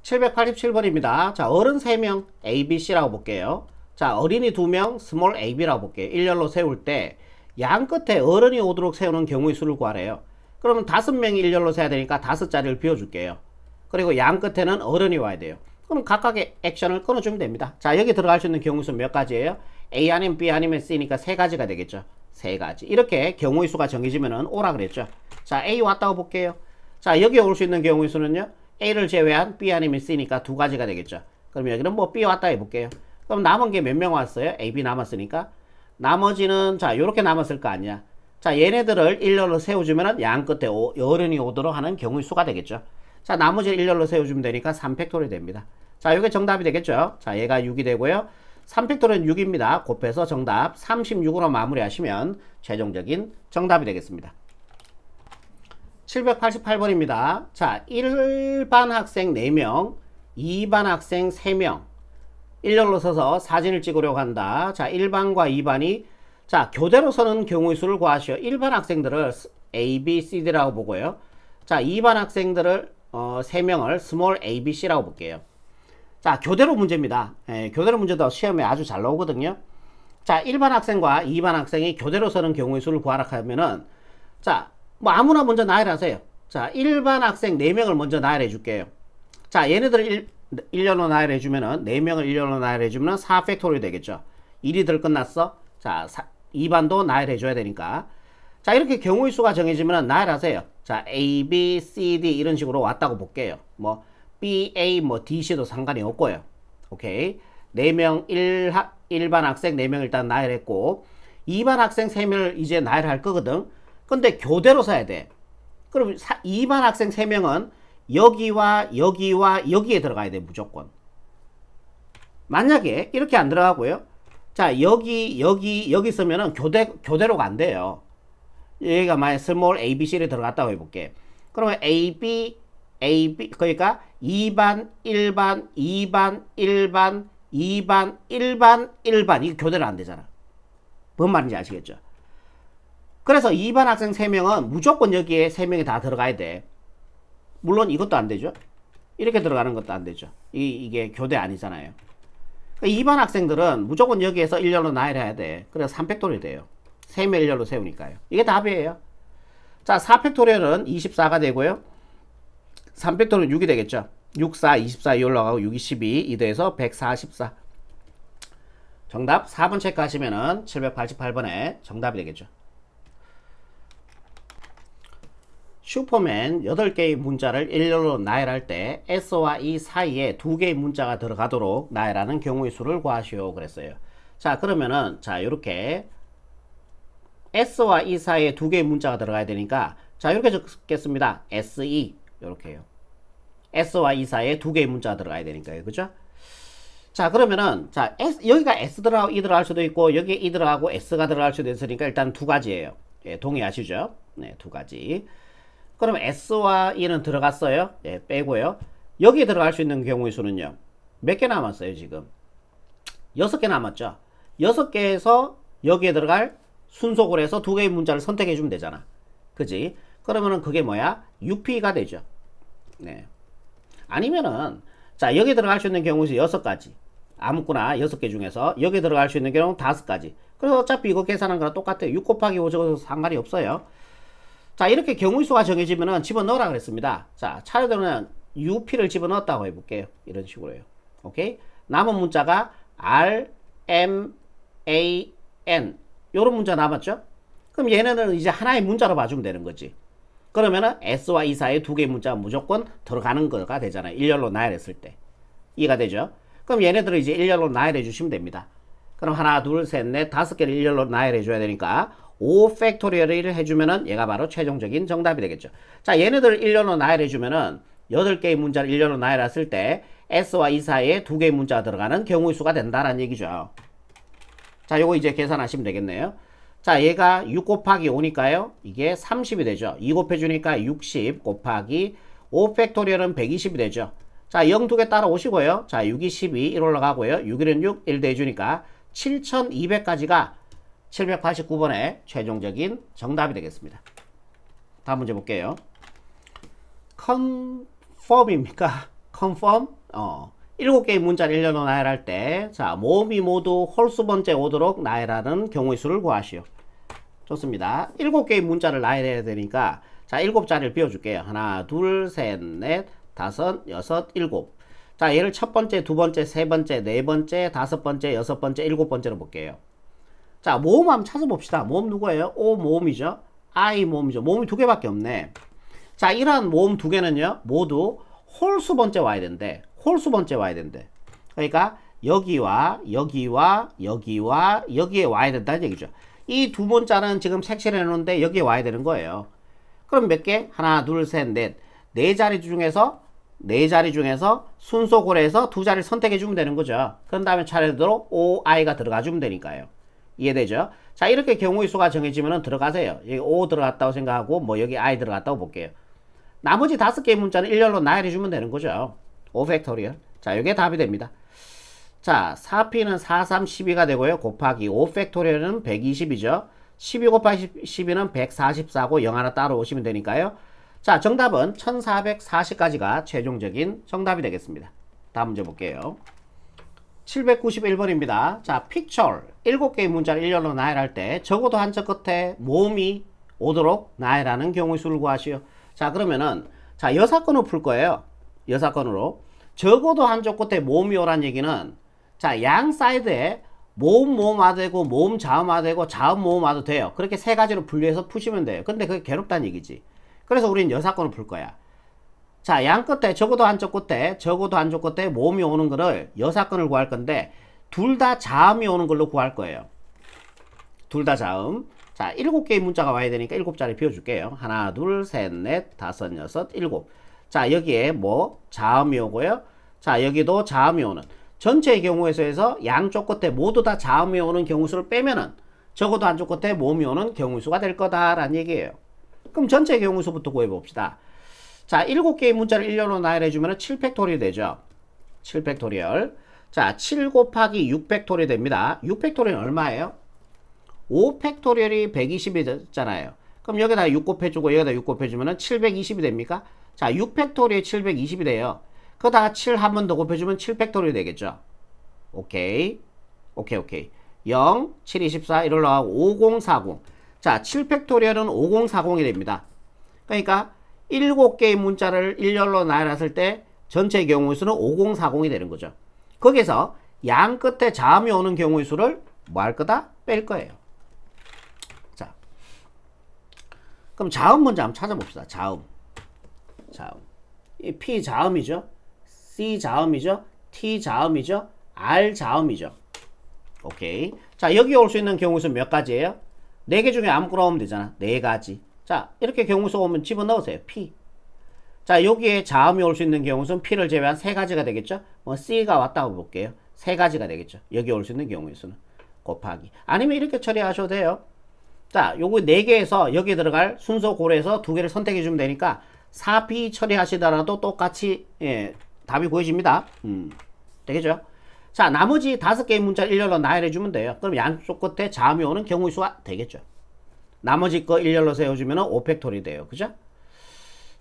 787번입니다. 자, 어른 3명 A, B, C라고 볼게요. 자, 어린이 2명 스몰 a, b라고 볼게요. 일렬로 세울 때 양 끝에 어른이 오도록 세우는 경우의 수를 구하래요. 그러면 5명이 일렬로 세야 되니까 5자리를 비워줄게요. 그리고 양 끝에는 어른이 와야 돼요. 그럼 각각의 액션을 끊어주면 됩니다. 자, 여기 들어갈 수 있는 경우의 수 몇 가지예요? A 아니면 B 아니면 C니까 3가지가 되겠죠. 3가지. 이렇게 경우의 수가 정해지면은 오라 그랬죠. 자, A 왔다고 볼게요. 자, 여기에 올 수 있는 경우의 수는요, A를 제외한 B 아니면 C니까 2가지가 되겠죠. 그럼 여기는 뭐 B 왔다 해볼게요. 그럼 남은 게 몇 명 왔어요? A, B 남았으니까. 나머지는 자, 요렇게 남았을 거 아니야. 자, 얘네들을 일렬로 세워주면은 양 끝에 어른이 오도록 하는 경우의 수가 되겠죠. 자, 나머지를 일렬로 세워주면 되니까 3팩토리얼이 됩니다. 자, 요게 정답이 되겠죠. 자, 얘가 6이 되고요. 3팩토리얼은 6입니다. 곱해서 정답 36으로 마무리하시면 최종적인 정답이 되겠습니다. 788번입니다. 자, 1반 학생 4명, 2반 학생 3명. 일렬로 서서 사진을 찍으려고 한다. 자, 1반과 2반이 자, 교대로 서는 경우의 수를 구하시오. 1반 학생들을 A, B, C, D라고 보고요. 자, 2반 학생들을 3명을 스몰 a, b, c라고 볼게요. 자, 교대로 문제입니다. 교대로 문제도 시험에 아주 잘 나오거든요. 자, 1반 학생과 2반 학생이 교대로 서는 경우의 수를 구하라 하면은 자, 뭐 아무나 먼저 나열하세요. 자, 1반 학생 4명을 먼저 나열해 줄게요. 자, 얘네들을 일렬로 나열해 주면은 4명을 일렬로 나열해 주면은 4팩토리얼 되겠죠. 1이 들 끝났어. 자, 2반도 나열해 줘야 되니까. 자, 이렇게 경우의 수가 정해지면 나열하세요. 자, A, B, C, D 이런 식으로 왔다고 볼게요. 뭐 B, A, 뭐 D, C도 상관이 없고요. 오케이. 4명 1반 학생 4명 일단 나열했고 2반 학생 3명을 이제 나열할 거거든. 근데 교대로 써야 돼. 그럼 2반 학생 3명은 여기와 여기와 여기에 들어가야 돼. 무조건. 만약에 이렇게 안 들어가고요. 자, 여기 쓰면은 교대로가 안 돼요. 여기가 만약 스몰 A, B, C를 들어갔다고 해볼게. 그러면 A, B, 그러니까 2반, 1반, 2반, 1반, 2반, 1반, 1반. 이게 교대로 안 되잖아. 뭔 말인지 아시겠죠? 그래서 2반 학생 3명은 무조건 여기에 3명이 다 들어가야 돼. 물론 이것도 안 되죠. 이렇게 들어가는 것도 안 되죠. 이게 교대 아니잖아요. 그러니까 2반 학생들은 무조건 여기에서 일렬로 나열해야 돼. 그래서 3팩토리얼이 돼요. 3명 일렬로 세우니까요. 이게 답이에요. 자, 4팩토리얼은 24가 되고요. 3팩토리얼은 6이 되겠죠. 6, 4, 24 올라가고 6, 12, 2 더해서 144. 정답 4번 체크하시면은 788번에 정답이 되겠죠. 슈퍼맨 8개의 문자를 일렬로 나열할 때 S와 E 사이에 2개의 문자가 들어가도록 나열하는 경우의 수를 구하시오 그랬어요. 자, 그러면은 자, 요렇게 S와 E 사이에 2개의 문자가 들어가야 되니까 자, 이렇게 적겠습니다. SE 요렇게요. S와 E 사이에 2개의 문자가 들어가야 되니까요. 그죠? 자, 그러면은 자, 여기가 S 들어가고 E 들어갈 수도 있고 여기에 E 들어가고 S가 들어갈 수도 있으니까 일단 2가지예요. 예, 동의하시죠? 네, 2가지. 그럼 S와 E는 들어갔어요. 예, 빼고요. 여기에 들어갈 수 있는 경우의 수는요. 몇 개 남았어요, 지금? 6개 남았죠. 6개에서 여기에 들어갈 순속으로 해서 2개의 문자를 선택해 주면 되잖아. 그지? 그러면은 그게 뭐야? 6P가 되죠. 네. 아니면은 자, 여기 들어갈 수 있는 경우의 수 6가지. 아무거나 6개 중에서 여기 들어갈 수 있는 경우는 5가지. 그래서 어차피 이거 계산한 거랑 똑같아요. 6 곱하기 5 적어서 상관이 없어요. 자, 이렇게 경우의 수가 정해지면은 집어넣으라 그랬습니다. 자, 차례대로는 UP를 집어넣었다고 해볼게요. 이런 식으로요. 오케이? 남은 문자가 R, M, A, N. 요런 문자 남았죠? 그럼 얘네는 이제 하나의 문자로 봐주면 되는 거지. 그러면은 S와 E 사이에 2개의 문자가 무조건 들어가는 거가 되잖아요. 일렬로 나열했을 때. 이해가 되죠? 그럼 얘네들을 이제 일렬로 나열해 주시면 됩니다. 그럼 하나, 둘, 셋, 넷, 5개를 일렬로 나열해 줘야 되니까 5팩토리얼을 해주면은 얘가 바로 최종적인 정답이 되겠죠. 자, 얘네들을 일렬로 나열해 주면은 8개의 문자를 일렬로 나열했을 때 S와 E 사이에 2개의 문자가 들어가는 경우의 수가 된다라는 얘기죠. 자, 요거 이제 계산하시면 되겠네요. 자, 얘가 6 곱하기 5니까요. 이게 30이 되죠. 2 곱해주니까 60 곱하기 5팩토리얼은 120이 되죠. 자, 0 2개 따라 오시고요. 자, 6이 12, 1 올라가고요. 6, 1은 6, 1 더해주니까 7200까지가 789번의 최종적인 정답이 되겠습니다. 다음 문제 볼게요. 컨펌입니까? confirm 7개의 문자를 일렬로 나열할 때 자 모음이 모두 홀수 번째 오도록 나열하는 경우의 수를 구하시오. 좋습니다. 7개의 문자를 나열해야 되니까 자 7자리를 비워줄게요. 하나 둘 셋 넷 다섯 여섯 일곱. 자 얘를 첫 번째 두 번째 세 번째 네 번째 다섯 번째 여섯 번째 일곱 번째로 볼게요. 자 모음 한번 찾아봅시다. 모음 누구예요? O 모음이죠. I 모음이죠. 모음이 두 개밖에 없네. 자 이러한 모음 두 개는요 모두 홀수 번째 와야 된대. 홀수 번째 와야 된대. 그러니까 여기와 여기와 여기와 여기에 와야 된다는 얘기죠. 이 두 문자는 지금 색칠해 놓은데 여기에 와야 되는 거예요. 그럼 몇 개? 하나 둘 셋 넷. 네 자리 중에서 순서 고려해서 두 자리를 선택해 주면 되는 거죠. 그런 다음에 차례대로 OI가 들어가 주면 되니까요. 이해되죠? 자 이렇게 경우의 수가 정해지면 들어가세요. 여기 O 들어갔다고 생각하고 뭐 여기 I 들어갔다고 볼게요. 나머지 5개의 문자는 일렬로 나열해 주면 되는 거죠. 5팩토리얼. 자 이게 답이 됩니다. 자 4P는 4, 3, 12가 되고요. 곱하기 5팩토리얼은 120이죠. 12 곱하기 12는 144고 0 하나 따로 오시면 되니까요. 자 정답은 1440까지가 최종적인 정답이 되겠습니다. 다음 문제 볼게요. 791번입니다. 자 picture 7개의 문자를 일렬로 나열할 때 적어도 한자 끝에 모음이 오도록 나열하는 경우의 수를 구하시오. 자 그러면은 자 여사건으로 풀 거예요. 여사건으로 적어도 한쪽 끝에 모음이 오란 얘기는 자 양 사이드에 모음 와도 되고 모음 자음 와도 되고 자음 모음 와도 돼요. 그렇게 세 가지로 분류해서 푸시면 돼요. 근데 그게 괴롭다는 얘기지. 그래서 우리는 여사건을 풀 거야. 자 양 끝에 적어도 한쪽 끝에 모음이 오는 거를 여사건을 구할 건데 둘 다 자음이 오는 걸로 구할 거예요. 둘 다 자음. 자 7개의 문자가 와야 되니까 7자리 비워줄게요. 하나 둘 셋 넷 다섯 여섯 일곱. 자 여기에 뭐 자음이 오고요. 자 여기도 자음이 오는 전체의 경우에서 양쪽 끝에 모두 다 자음이 오는 경우수를 빼면은 적어도 한쪽 끝에 모음이 오는 경우수가 될 거다라는 얘기예요. 그럼 전체 경우수부터 구해봅시다. 자 7개의 문자를 일렬로 나열해 주면 7팩토리얼 되죠. 7팩토리얼. 자 7 곱하기 6팩토리얼 됩니다. 6팩토리얼은 얼마예요? 5팩토리얼이 120이 됐잖아요. 그럼 여기다 6 곱해주고 여기다 6 곱해주면 720이 됩니까? 자 6팩토리얼 720이 돼요. 그러다가 7 한 번 더 곱해주면 7팩토리얼 되겠죠. 오케이. 0, 7, 24 이걸로 하고 5040. 자 7팩토리얼은 5040이 됩니다. 그러니까 7개의 문자를 일렬로 나열했을 때 전체 경우의 수는 5040이 되는 거죠. 거기서 양 끝에 자음이 오는 경우의 수를 뭐 할 거다? 뺄 거예요. 자, 그럼 자음 먼저 한번 찾아봅시다. 자음. 이 P 자음이죠. C 자음이죠. T 자음이죠. R 자음이죠. 오케이. 자, 여기 올 수 있는 경우의 수 몇 가지예요? 4개 중에 아무거나 오면 되잖아. 4가지. 자, 이렇게 경우수 오면 집어넣으세요. P. 자, 여기에 자음이 올 수 있는 경우수는 P를 제외한 3가지가 되겠죠. 뭐 C가 왔다고 볼게요. 3가지가 되겠죠. 여기 올 수 있는 경우의 수는. 곱하기. 아니면 이렇게 처리하셔도 돼요. 자, 요거 4개에서 여기 들어갈 순서 고려해서 2개를 선택해 주면 되니까 4P 처리하시더라도 똑같이 답이 보여집니다. 되겠죠? 자, 나머지 5개의 문자를 일렬로 나열해 주면 돼요. 그럼 양쪽 끝에 자음이 오는 경우의 수가 되겠죠. 나머지 거 일렬로 세워주면 5팩토리 돼요. 그죠?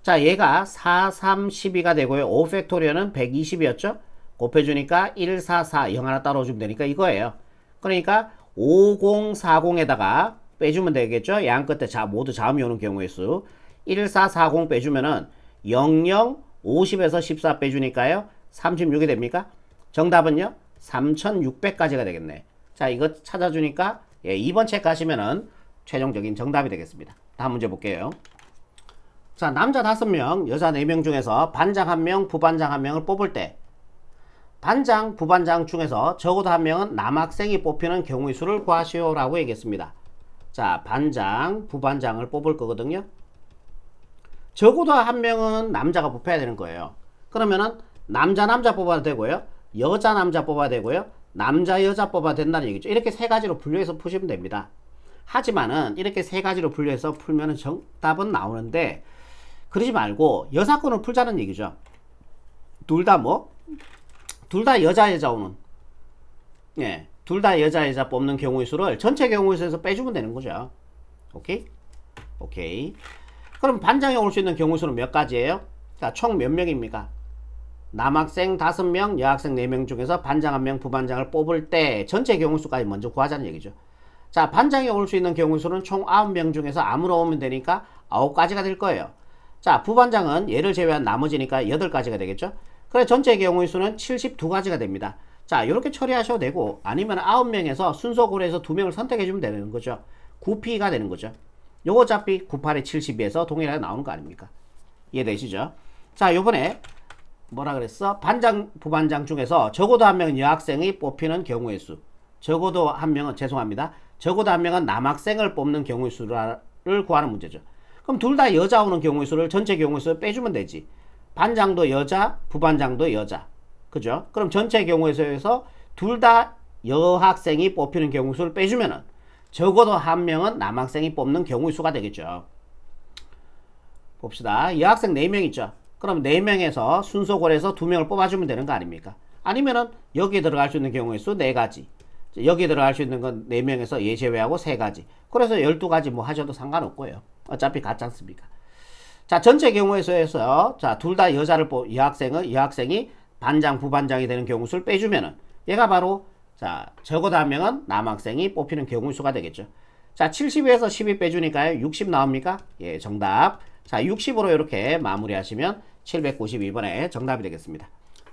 자, 얘가 4, 3, 12가 되고요. 5팩토리얼은 120이었죠? 곱해주니까 1, 4, 4, 0 하나 따로 주면 되니까 이거예요. 그러니까 5040에다가 빼주면 되겠죠? 양 끝에 모두 자음이 오는 경우의 수. 1440 빼주면은 00, 50에서 14 빼주니까요. 36이 됩니까? 정답은요? 3600까지가 되겠네. 자, 이거 찾아주니까 2번 체크하시면은 최종적인 정답이 되겠습니다. 다음 문제 볼게요. 자, 남자 5명, 여자 4명 중에서 반장 1명, 부반장 1명을 뽑을 때 반장, 부반장 중에서 적어도 1명은 남학생이 뽑히는 경우의 수를 구하시오 라고 얘기했습니다. 자, 반장, 부반장을 뽑을 거거든요. 적어도 1명은 남자가 뽑혀야 되는 거예요. 그러면은 남자 뽑아도 되고요. 여자 뽑아야 되고요. 남자 여자 뽑아야 된다는 얘기죠. 이렇게 3가지로 분류해서 푸시면 됩니다. 하지만은 이렇게 3가지로 분류해서 풀면은 정답은 나오는데 그러지 말고 여사건을 풀자는 얘기죠. 둘 다 여자 오는 둘 다 여자 뽑는 경우의 수를 전체 경우의 수에서 빼주면 되는 거죠. 오케이. 그럼 반장에 올 수 있는 경우의 수는 몇 가지예요? 자, 총 몇 명입니까? 남학생 5명, 여학생 4명 중에서 반장 1명, 부반장을 뽑을 때 전체 경우 수까지 먼저 구하자는 얘기죠. 자, 반장이 올 수 있는 경우 수는 총 9명 중에서 아무나 오면 되니까 9가지가 될 거예요. 자, 부반장은 얘를 제외한 나머지니까 8가지가 되겠죠. 그래 전체 경우의 수는 72가지가 됩니다. 자, 이렇게 처리하셔도 되고 아니면 9명에서 순서 고려해서 2명을 선택해 주면 되는 거죠. 9P가 되는 거죠. 요거 어차피 98에 72에서 동일하게 나오는 거 아닙니까? 이해되시죠? 자, 요번에 뭐라 그랬어? 반장, 부반장 중에서 적어도 1명은 여학생이 뽑히는 경우의 수. 적어도 1명은, 죄송합니다. 적어도 1명은 남학생을 뽑는 경우의 수를 구하는 문제죠. 그럼 둘 다 여자 오는 경우의 수를 전체 경우의 수를 빼주면 되지. 반장도 여자, 부반장도 여자. 그죠? 그럼 전체 경우의 수에서 둘 다 여학생이 뽑히는 경우의 수를 빼주면은 적어도 1명은 남학생이 뽑는 경우의 수가 되겠죠. 봅시다. 여학생 4명 있죠. 그럼 4명에서 순서 고려해서 2명을 뽑아주면 되는 거 아닙니까? 아니면은 여기에 들어갈 수 있는 경우의 수 4가지. 여기에 들어갈 수 있는 건 4명에서 얘 제외하고 3가지. 그래서 12가지 뭐 하셔도 상관없고요. 어차피 같지 않습니까? 자, 전체 경우의 수에서 자, 둘 다 여학생이 반장, 부반장이 되는 경우 수를 빼주면은 얘가 바로 자, 적어도 1명은 남학생이 뽑히는 경우 수가 되겠죠. 자, 70에서 12 빼주니까요. 60 나옵니까? 예, 정답. 자, 60으로 이렇게 마무리하시면 792번에 정답이 되겠습니다.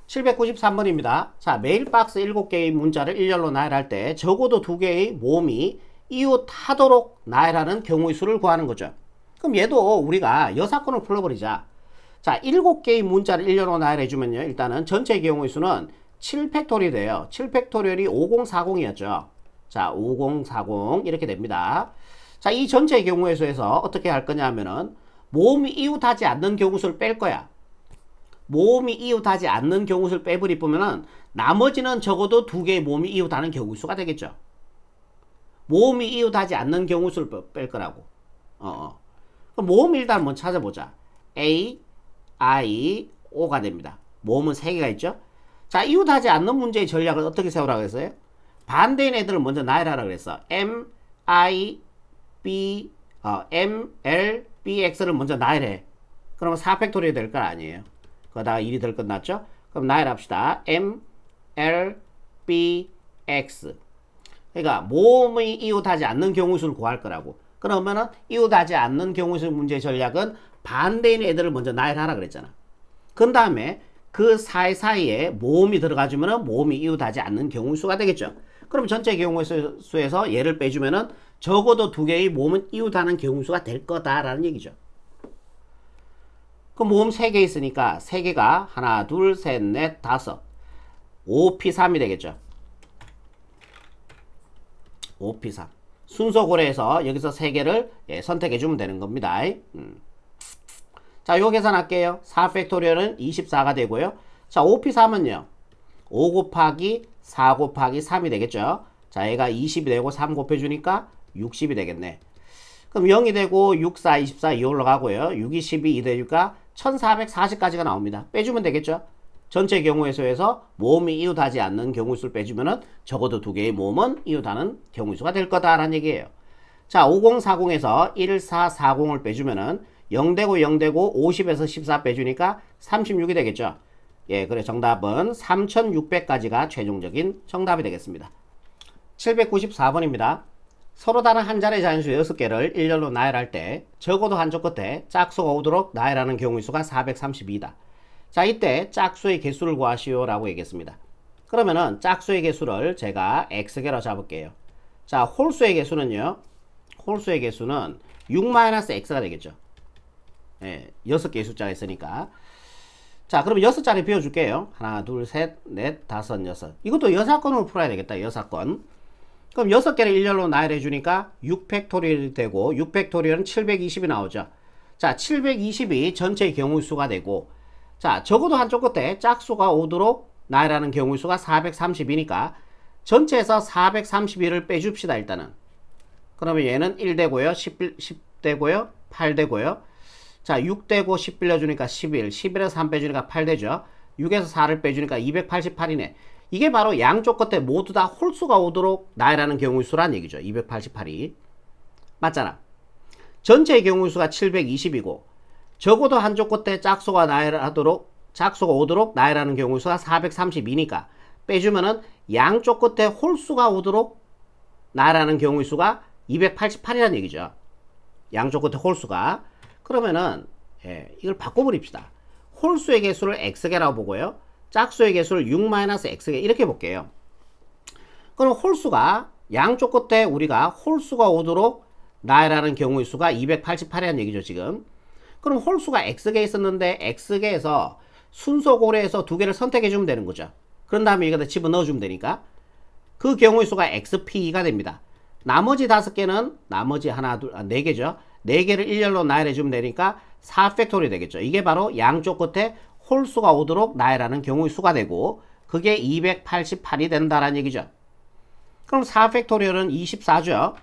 793번입니다. 자, 메일박스 7개의 문자를 일렬로 나열할 때 적어도 2개의 모음이 이웃하도록 나열하는 경우의 수를 구하는 거죠. 그럼 얘도 우리가 여사건을 풀어버리자. 자, 7개의 문자를 일렬로 나열해주면요. 일단은 전체 경우의 수는 7팩토리얼이 돼요. 7팩토리얼이 5040이었죠. 자, 5040 이렇게 됩니다. 자, 이 전체 경우의 수에서 어떻게 할 거냐 하면은 모음이 이웃하지 않는 경우수를 뺄 거야. 모음이 이웃하지 않는 경우수를 빼버리면은 나머지는 적어도 2개의 모음이 이웃하는 경우수가 되겠죠. 모음이 이웃하지 않는 경우수를 뺄 거라고. 그럼 모음 일단 한번 찾아보자. A, I, O가 됩니다. 모음은 3개가 있죠. 자, 이웃하지 않는 문제의 전략을 어떻게 세우라고 했어요? 반대인 애들을 먼저 나열하라고 그랬어. M, I, B, M, L, B, X를 먼저 나열해. 그러면 4팩토리얼이 될 거 아니에요. 거기다가 1이 될 것 났죠? 그럼 나열합시다. M, L, B, X. 그러니까 모음이 이웃하지 않는 경우수를 구할 거라고. 그러면은 이웃하지 않는 경우수 문제의 전략은 반대인 애들을 먼저 나열하라 그랬잖아. 그 다음에 그 사이사이에 모음이 들어가주면은 모음이 이웃하지 않는 경우수가 되겠죠. 그럼 전체 경우의 수에서 얘를 빼주면은 적어도 2개의 모음은 이웃하는 경우수가 될 거다라는 얘기죠. 그 모음 3개 있으니까 3개가 하나, 둘, 셋, 넷, 다섯. 5P3이 되겠죠. 5P3. 순서 고려해서 여기서 3개를 선택해주면 되는 겁니다. 자, 요 계산할게요. 4팩토리얼은 24가 되고요. 자, 5P3은요. 5 곱하기 4 곱하기 3이 되겠죠. 자, 얘가 20이 되고 3 곱해주니까 60이 되겠네. 그럼 0이 되고 6, 4, 24, 2 올라가고요. 6, 2, 12, 2 되니까 1440까지가 나옵니다. 빼주면 되겠죠. 전체 경우의 수에서 모음이 이웃하지 않는 경우수를 빼주면은 적어도 2개의 모음은 이웃하는 경우수가 될 거다라는 얘기예요. 자, 5040에서 1440을 빼주면은 0되고 0되고 50에서 14 빼주니까 36이 되겠죠. 예, 그래 정답은 3600까지가 최종적인 정답이 되겠습니다. 794번입니다. 서로 다른 한 자리의 자연수 6개를 일렬로 나열할 때 적어도 한쪽 끝에 짝수가 오도록 나열하는 경우의 수가 432다. 자, 이때 짝수의 개수를 구하시오 라고 얘기했습니다. 그러면은 짝수의 개수를 제가 X개로 잡을게요. 자, 홀수의 개수는요. 홀수의 개수는 6-X가 되겠죠. 예, 6개의 숫자가 있으니까. 자, 그럼 6자리 비워줄게요. 하나, 둘, 셋, 넷, 다섯, 여섯. 이것도 여사건으로 풀어야 되겠다. 여사건. 그럼 6개를 일렬로 나열해 주니까 6팩토리얼이 되고 6팩토리얼은 720이 나오죠. 자, 720이 전체의 경우의 수가 되고 자, 적어도 한쪽 끝에 짝수가 오도록 나열하는 경우의 수가 432니까 전체에서 431을 빼줍시다. 일단은. 그러면 얘는 1되고요. 10 되고요. 8 되고요. 자, 6되고 10 빌려주니까 11, 11에서 3 빼주니까 8 되죠. 6에서 4를 빼주니까 288이네. 이게 바로 양쪽 끝에 모두 다 홀수가 오도록 나열하는 경우의 수란 얘기죠. 288이. 맞잖아. 전체의 경우의 수가 720이고 적어도 한쪽 끝에 짝수가 나열하도록 짝수가 오도록 나열하는 경우의 수가 432니까 빼주면은 양쪽 끝에 홀수가 오도록 나열하는 경우의 수가 288이라는 얘기죠. 양쪽 끝에 홀수가. 그러면은 이걸 바꿔버립시다. 홀수의 개수를 x개라고 보고요. 짝수의 개수를 6-x개 이렇게 볼게요. 그럼 홀수가 양쪽 끝에 우리가 홀수가 오도록 나열하는 경우의 수가 288이라는 얘기죠. 지금. 그럼 홀수가 x개 있었는데 x개에서 순서 고려해서 두 개를 선택해 주면 되는 거죠. 그런 다음에 이거다 집어넣어 주면 되니까 그 경우의 수가 xp가 됩니다. 나머지 5개는 나머지 하나 둘 4개죠. 4개를 일렬로 나열해 주면 되니까 4팩토리 되겠죠. 이게 바로 양쪽 끝에 홀수가 오도록 나열하는 경우의 수가 되고 그게 288이 된다라는 얘기죠. 그럼 4팩토리얼은 24죠.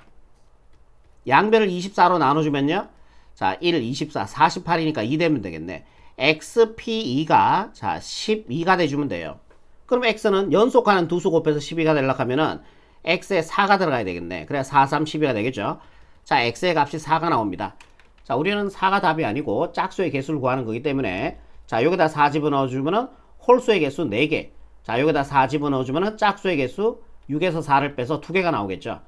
양변을 24로 나눠주면요. 자, 1, 24, 48이니까 2 되면 되겠네. XP2가 자 12가 돼주면 돼요. 그럼 X는 연속하는 두 수 곱해서 12가 되려고 하면은 X에 4가 들어가야 되겠네. 그래야 4, 3, 12가 되겠죠. 자, X의 값이 4가 나옵니다. 자, 우리는 4가 답이 아니고 짝수의 개수를 구하는 거기 때문에 자, 여기다 4 집어넣어주면은 홀수의 개수 4개. 자, 여기다 4 집어넣어주면은 짝수의 개수 6에서 4를 빼서 2개가 나오겠죠.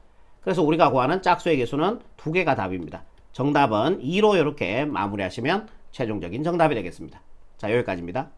그래서 우리가 구하는 짝수의 개수는 2개가 답입니다. 정답은 2로 이렇게 마무리하시면 최종적인 정답이 되겠습니다. 자, 여기까지입니다.